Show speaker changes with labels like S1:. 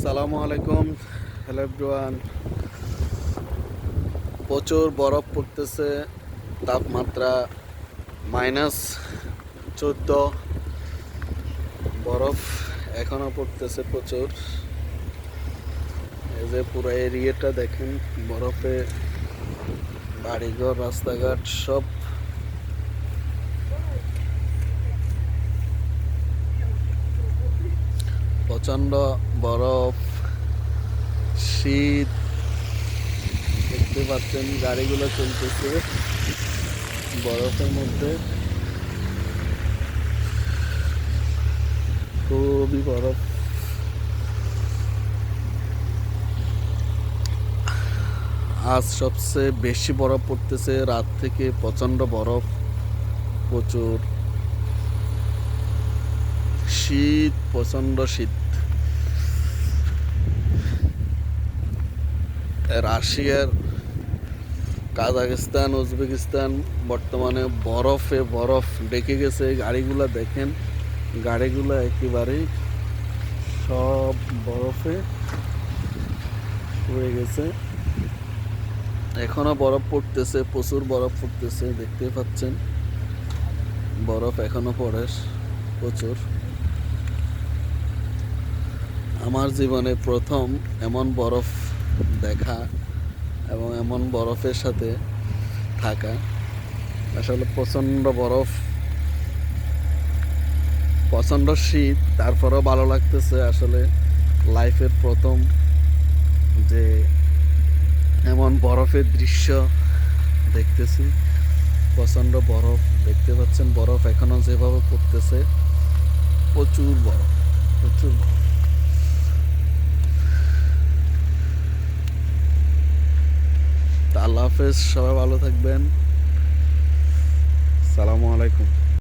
S1: আসসালামু আলাইকুম। Hello everyone. প্রচুর বরফ পড়তেছে, তাপমাত্রা -14। বরফ এখনো পড়তেছে প্রচুর। এই যে পুরো এরিয়াটা দেখেন, বরফে বাড়িঘর, রাস্তাঘাট সব। প্রচন্ড বরফ, শীত। দেখতে পাচ্ছেন গাড়িগুলো চলতেছে বরফের মধ্যে, খুবই বরফ। আজ সবচেয়ে বেশি বরফ পড়তেছে, রাত থেকে প্রচন্ড বরফ, প্রচুর শীত, প্রচন্ড শীত। রাশিয়ার, কাজাখস্তান, উজবেকিস্তান বর্তমানে বরফে বরফ ঢেকে গেছে। গাড়িগুলো দেখেন, গাড়িগুলো একেবারেই সব বরফে হয়ে গেছে। এখনো বরফ পড়তেছে, প্রচুর বরফ পড়তেছে, দেখতে পাচ্ছেন বরফ এখনো পড়ে প্রচুর। আমার জীবনে প্রথম এমন বরফ দেখা এবং এমন বরফের সাথে থাকা। আসলে প্রচণ্ড বরফ, প্রচণ্ড শীত, তারপরেও ভালো লাগতেছে। আসলে লাইফের প্রথম যে এমন বরফের দৃশ্য দেখতেছি। প্রচণ্ড বরফ দেখতে পাচ্ছেন, বরফ এখনো যেভাবে পড়তেছে, প্রচুর বরফ, প্রচুর বরফ। তা আল্লাহ হাফেজ, সবাই ভালো থাকবেন। সালামু আলাইকুম।